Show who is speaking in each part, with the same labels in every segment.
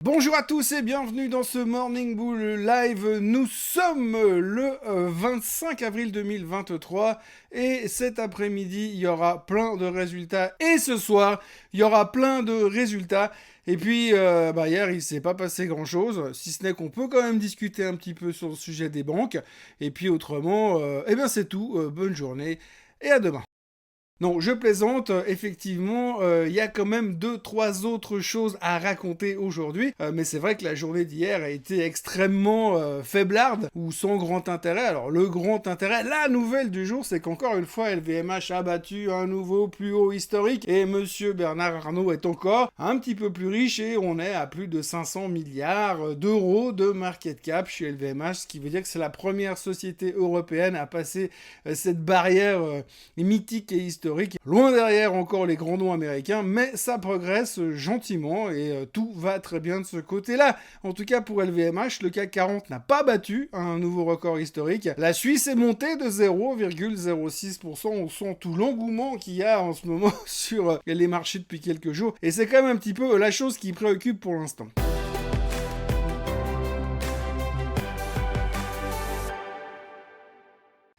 Speaker 1: Bonjour à tous et bienvenue dans ce Morning Bull Live. Nous sommes le 25 avril 2023 et cet après-midi, il y aura plein de résultats. Et ce soir, il y aura plein de résultats. Et puis, hier, il s'est pas passé grand-chose, si ce n'est qu'on peut quand même discuter un petit peu sur le sujet des banques. Et puis autrement, c'est tout. Bonne journée et à demain. Non, je plaisante, effectivement, il y a quand même deux, trois autres choses à raconter aujourd'hui, mais c'est vrai que la journée d'hier a été extrêmement faiblarde, ou sans grand intérêt. Alors le grand intérêt, la nouvelle du jour, c'est qu'encore une fois, LVMH a battu un nouveau plus haut historique, et monsieur Bernard Arnault est encore un petit peu plus riche, et on est à plus de 500 milliards d'euros de market cap chez LVMH, ce qui veut dire que c'est la première société européenne à passer cette barrière mythique et historique. Loin derrière encore les grands noms américains, mais ça progresse gentiment et tout va très bien de ce côté-là. En tout cas pour LVMH, le CAC 40 n'a pas battu un nouveau record historique. La Suisse est montée de 0,06%. On sent tout l'engouement qu'il y a en ce moment sur les marchés depuis quelques jours. Et c'est quand même un petit peu la chose qui préoccupe pour l'instant.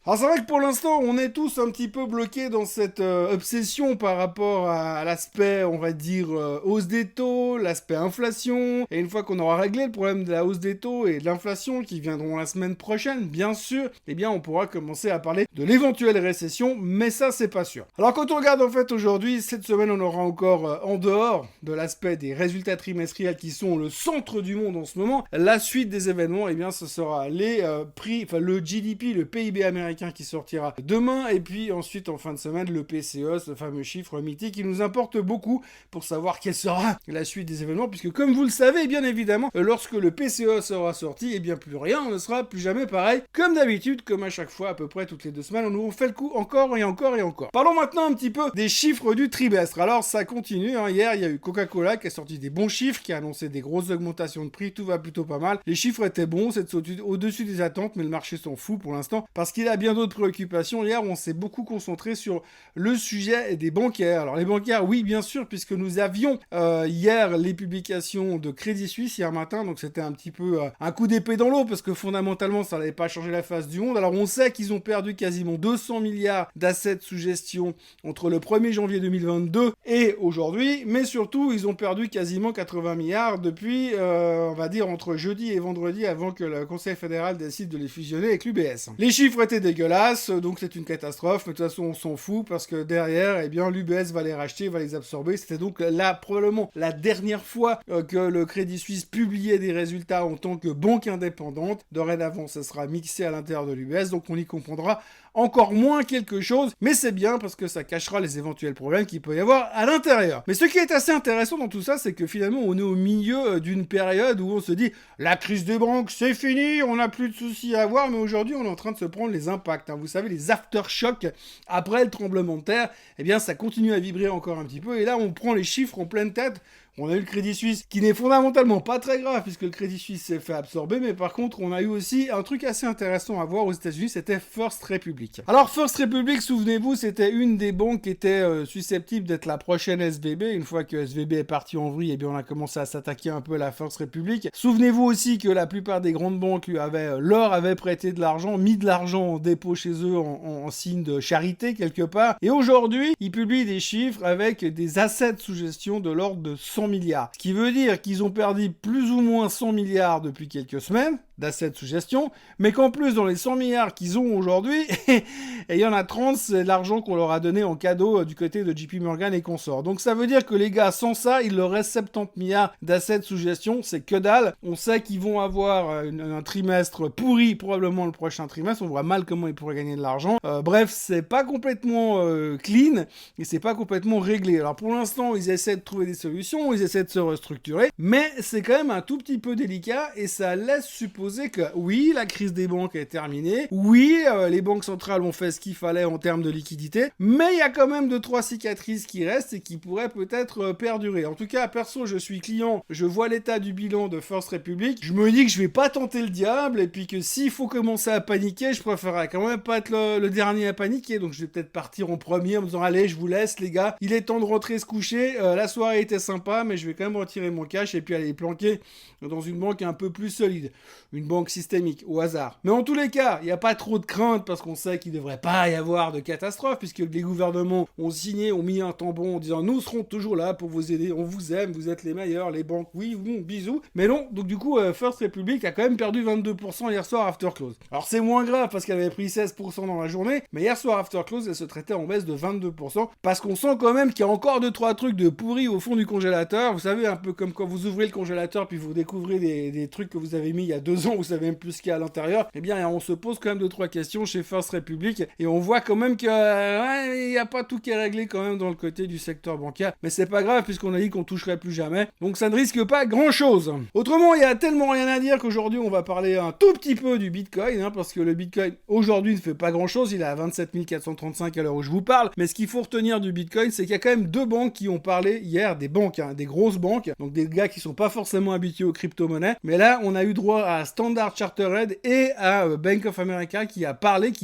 Speaker 1: Alors c'est vrai que pour l'instant, on est tous un petit peu bloqués dans cette obsession par rapport à l'aspect, on va dire, hausse des taux, l'aspect inflation. Et une fois qu'on aura réglé le problème de la hausse des taux et de l'inflation qui viendront la semaine prochaine, bien sûr, eh bien on pourra commencer à parler de l'éventuelle récession, mais ça c'est pas sûr. Alors quand on regarde en fait aujourd'hui, cette semaine on aura encore, en dehors de l'aspect des résultats trimestriels qui sont le centre du monde en ce moment, la suite des événements, eh bien ce sera les prix, enfin le GDP, le PIB américain qui sortira demain, et puis ensuite en fin de semaine le PCE, ce fameux chiffre mythique qui nous importe beaucoup pour savoir quelle sera la suite des événements, puisque comme vous le savez, bien évidemment, lorsque le PCE sera sorti, et bien plus rien ne sera plus jamais pareil, comme d'habitude, comme à chaque fois, à peu près toutes les 2 semaines, on nous fait le coup encore et encore et encore. Parlons maintenant un petit peu des chiffres du trimestre. Alors ça continue, hein. Hier il y a eu Coca-Cola qui a sorti des bons chiffres, qui a annoncé des grosses augmentations de prix, tout va plutôt pas mal. Les chiffres étaient bons, c'est au-dessus des attentes, mais le marché s'en fout pour l'instant, parce qu'il a bien d'autres préoccupations. Hier, on s'est beaucoup concentré sur le sujet des bancaires. Alors les bancaires, oui, bien sûr, puisque nous avions hier les publications de Crédit Suisse hier matin, donc c'était un petit peu un coup d'épée dans l'eau, parce que fondamentalement, ça n'allait pas changer la face du monde. Alors on sait qu'ils ont perdu quasiment 200 milliards d'assets sous gestion entre le 1er janvier 2022 et aujourd'hui, mais surtout, ils ont perdu quasiment 80 milliards depuis, on va dire, entre jeudi et vendredi, avant que le Conseil fédéral décide de les fusionner avec l'UBS. Les chiffres étaient dégueulasses, donc c'est une catastrophe, mais de toute façon on s'en fout, parce que derrière, eh bien l'UBS va les racheter, va les absorber. C'était donc là probablement la dernière fois que le Crédit Suisse publiait des résultats en tant que banque indépendante. Dorénavant, ça sera mixé à l'intérieur de l'UBS, donc on y comprendra encore moins quelque chose, mais c'est bien parce que ça cachera les éventuels problèmes qu'il peut y avoir à l'intérieur. Mais ce qui est assez intéressant dans tout ça, c'est que finalement on est au milieu d'une période où on se dit la crise des banques c'est fini, on n'a plus de soucis à avoir, mais aujourd'hui on est en train de se prendre les impacts. Vous savez, les aftershocks après le tremblement de terre, eh bien ça continue à vibrer encore un petit peu, et là on prend les chiffres en pleine tête. On a eu le Crédit Suisse, qui n'est fondamentalement pas très grave, puisque le Crédit Suisse s'est fait absorber, mais par contre, on a eu aussi un truc assez intéressant à voir aux États-Unis, c'était First Republic. Alors, First Republic, souvenez-vous, c'était une des banques qui était susceptible d'être la prochaine SVB. Une fois que SVB est parti en vrille, eh bien, on a commencé à s'attaquer un peu à la First Republic. Souvenez-vous aussi que la plupart des grandes banques leur avaient prêté de l'argent, mis de l'argent en dépôt chez eux en signe de charité, quelque part. Et aujourd'hui, ils publient des chiffres avec des assets sous gestion de l'ordre de 100 milliards. Ce qui veut dire qu'ils ont perdu plus ou moins 100 milliards depuis quelques semaines d'assets sous gestion, mais qu'en plus, dans les 100 milliards qu'ils ont aujourd'hui, et il y en a 30, c'est l'argent qu'on leur a donné en cadeau du côté de JP Morgan et consorts. Donc ça veut dire que les gars, sans ça, il leur reste 70 milliards d'assets sous gestion, c'est que dalle. On sait qu'ils vont avoir un trimestre pourri, probablement le prochain trimestre, on voit mal comment ils pourraient gagner de l'argent. Bref, c'est pas complètement clean, et c'est pas complètement réglé. Alors pour l'instant, ils essaient de trouver des solutions, ils essaient de se restructurer, mais c'est quand même un tout petit peu délicat, et ça laisse supposer supposer que oui, la crise des banques est terminée, oui, les banques centrales ont fait ce qu'il fallait en termes de liquidité, mais il y a quand même 2-3 cicatrices qui restent et qui pourraient peut-être perdurer. En tout cas, perso, je suis client, je vois l'état du bilan de First Republic, je me dis que je vais pas tenter le diable, et puis que s'il faut commencer à paniquer, je préférerais quand même pas être le dernier à paniquer, donc je vais peut-être partir en premier en me disant allez, je vous laisse les gars, il est temps de rentrer se coucher, la soirée était sympa, mais je vais quand même retirer mon cash et puis aller planquer dans une banque un peu plus solide, une banque systémique, au hasard. Mais en tous les cas, il n'y a pas trop de crainte parce qu'on sait qu'il ne devrait pas y avoir de catastrophe, puisque les gouvernements ont signé, ont mis un tampon en disant nous serons toujours là pour vous aider, on vous aime, vous êtes les meilleurs, les banques, oui, bon, bisous. Mais non, donc du coup, First Republic a quand même perdu 22% hier soir after close. Alors c'est moins grave parce qu'elle avait pris 16% dans la journée, mais hier soir after close, elle se traitait en baisse de 22%, parce qu'on sent quand même qu'il y a encore 2-3 trucs de pourris au fond du congélateur. Vous savez, un peu comme quand vous ouvrez le congélateur puis vous découvrez des trucs que vous avez mis il y a 2 ans, vous savez même plus ce qu'il y a à l'intérieur. Eh bien, on se pose quand même 2-3 questions chez First Republic et on voit quand même qu'il n'y a pas tout qui est réglé quand même dans le côté du secteur bancaire. Mais c'est pas grave puisqu'on a dit qu'on toucherait plus jamais. Donc ça ne risque pas grand chose. Autrement, il y a tellement rien à dire qu'aujourd'hui on va parler un tout petit peu du Bitcoin, parce que le Bitcoin aujourd'hui ne fait pas grand chose. Il est à 27 435 à l'heure où je vous parle. Mais ce qu'il faut retenir du Bitcoin, c'est qu'il y a quand même 2 banques qui ont parlé hier, des banques, des grosses banques, donc des gars qui sont pas forcément habitués aux crypto-monnaies. Mais là, on a eu droit à Standard Chartered et à Bank of America qui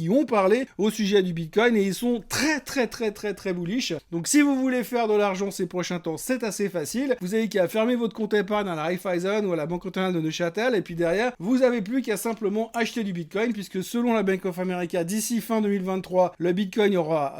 Speaker 1: ont parlé au sujet du Bitcoin et ils sont très bullish. Donc si vous voulez faire de l'argent ces prochains temps, c'est assez facile. Vous avez qu'à fermer votre compte épargne à la Raiffeisen ou à la Banque cantonale de Neuchâtel et puis derrière, vous avez plus qu'à simplement acheter du Bitcoin puisque selon la Bank of America, d'ici fin 2023, le Bitcoin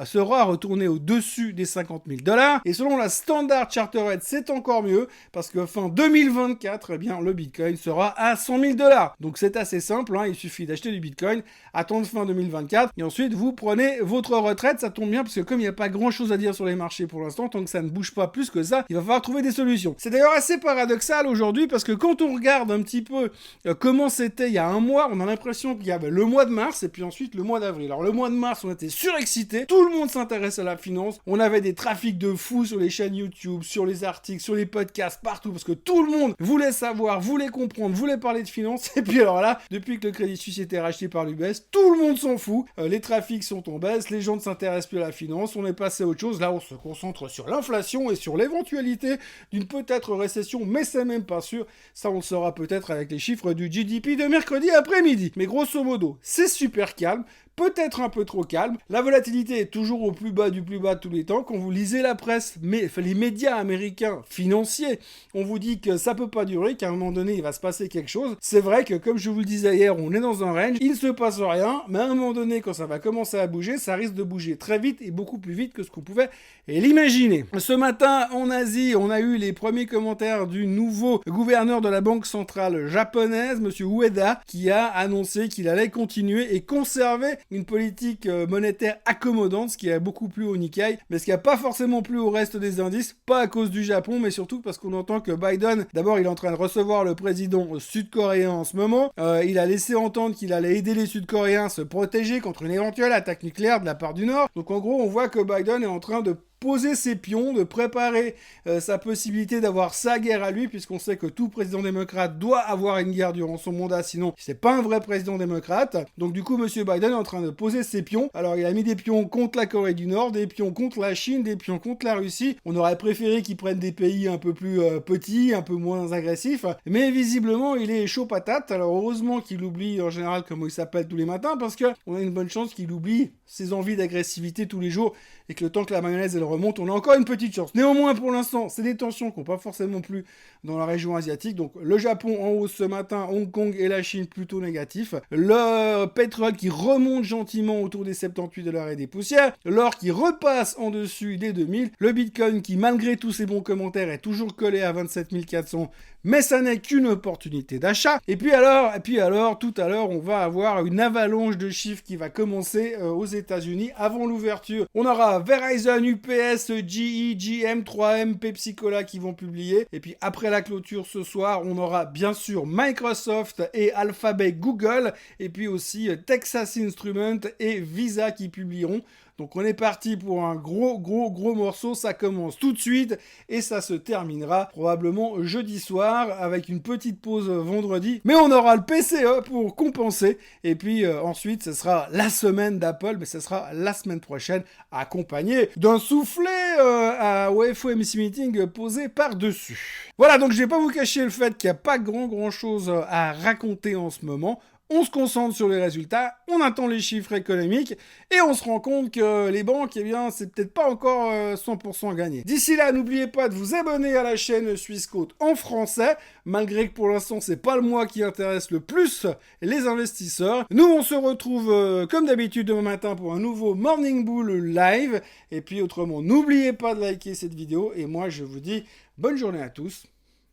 Speaker 1: sera retourné au-dessus des $50 000 et selon la Standard Chartered, c'est encore mieux parce que fin 2024, eh bien, le Bitcoin sera à $100 000. Donc c'est assez simple, il suffit d'acheter du Bitcoin, attendre fin 2024 et ensuite vous prenez votre retraite. Ça tombe bien parce que comme il n'y a pas grand chose à dire sur les marchés pour l'instant, tant que ça ne bouge pas plus que ça, il va falloir trouver des solutions. C'est d'ailleurs assez paradoxal aujourd'hui parce que quand on regarde un petit peu comment c'était il y a un mois, on a l'impression qu'il y avait le mois de mars et puis ensuite le mois d'avril. Alors le mois de mars, on était surexcités, tout le monde s'intéresse à la finance, on avait des trafics de fous sur les chaînes YouTube, sur les articles, sur les podcasts, partout, parce que tout le monde voulait savoir, voulait comprendre, voulait parler de finance, et puis alors là, depuis que le Crédit Suisse était racheté par l'UBS, tout le monde s'en fout, les trafics sont en baisse, les gens ne s'intéressent plus à la finance, on est passé à autre chose, là on se concentre sur l'inflation et sur l'éventualité d'une peut-être récession, mais c'est même pas sûr, ça on le saura peut-être avec les chiffres du GDP de mercredi après-midi. Mais grosso modo, c'est super calme, peut-être un peu trop calme. La volatilité est toujours au plus bas du plus bas de tous les temps. Quand vous lisez la presse, mais les médias américains financiers, on vous dit que ça peut pas durer, qu'à un moment donné, il va se passer quelque chose. C'est vrai que, comme je vous le disais hier, on est dans un range, il ne se passe rien, mais à un moment donné, quand ça va commencer à bouger, ça risque de bouger très vite et beaucoup plus vite que ce qu'on pouvait l'imaginer. Ce matin, en Asie, on a eu les premiers commentaires du nouveau gouverneur de la Banque centrale japonaise, monsieur Ueda, qui a annoncé qu'il allait continuer et conserver une politique monétaire accommodante, ce qui a beaucoup plu au Nikkei, mais ce qui n'a pas forcément plu au reste des indices, pas à cause du Japon, mais surtout parce qu'on entend que Biden, d'abord, il est en train de recevoir le président sud-coréen en ce moment, il a laissé entendre qu'il allait aider les Sud-Coréens à se protéger contre une éventuelle attaque nucléaire de la part du Nord, donc en gros, on voit que Biden est en train de poser ses pions, de préparer sa possibilité d'avoir sa guerre à lui, puisqu'on sait que tout président démocrate doit avoir une guerre durant son mandat, sinon c'est pas un vrai président démocrate. Donc du coup, monsieur Biden est en train de poser ses pions. Alors il a mis des pions contre la Corée du Nord, des pions contre la Chine, des pions contre la Russie. On aurait préféré qu'il prenne des pays un peu plus petits, un peu moins agressifs, mais visiblement il est chaud patate. Alors heureusement qu'il oublie en général comment il s'appelle tous les matins, parce que on a une bonne chance qu'il oublie ses envies d'agressivité tous les jours, et que le temps que la mayonnaise elle remonte, on a encore une petite chance. Néanmoins, pour l'instant, c'est des tensions qui n'ont pas forcément plu dans la région asiatique. Donc, le Japon en hausse ce matin, Hong Kong et la Chine plutôt négatifs. Le pétrole qui remonte gentiment autour des 78 $ et des poussières. L'or qui repasse en dessus des 2000. Le Bitcoin qui, malgré tous ses bons commentaires, est toujours collé à 27 400. Mais ça n'est qu'une opportunité d'achat. Et puis alors, tout à l'heure, on va avoir une avalanche de chiffres qui va commencer aux États-Unis avant l'ouverture. On aura Verizon, UPS, GE, GM, 3M, Pepsi Cola qui vont publier. Et puis après la clôture ce soir, on aura bien sûr Microsoft et Alphabet, Google. Et puis aussi Texas Instruments et Visa qui publieront. Donc on est parti pour un gros morceau, ça commence tout de suite et ça se terminera probablement jeudi soir avec une petite pause vendredi. Mais on aura le PCE pour compenser et puis ensuite ce sera la semaine d'Apple, mais ce sera la semaine prochaine accompagné d'un soufflet à FOMC Meeting posé par-dessus. Voilà, donc je vais pas vous cacher le fait qu'il n'y a pas grand chose à raconter en ce moment. On se concentre sur les résultats, on attend les chiffres économiques et on se rend compte que les banques, eh bien, c'est peut-être pas encore 100% gagné. D'ici là, n'oubliez pas de vous abonner à la chaîne Swissquote en français, malgré que pour l'instant, c'est pas le mois qui intéresse le plus les investisseurs. Nous, on se retrouve comme d'habitude demain matin pour un nouveau Morning Bull live. Et puis autrement, n'oubliez pas de liker cette vidéo et moi, je vous dis bonne journée à tous.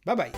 Speaker 1: Bye bye.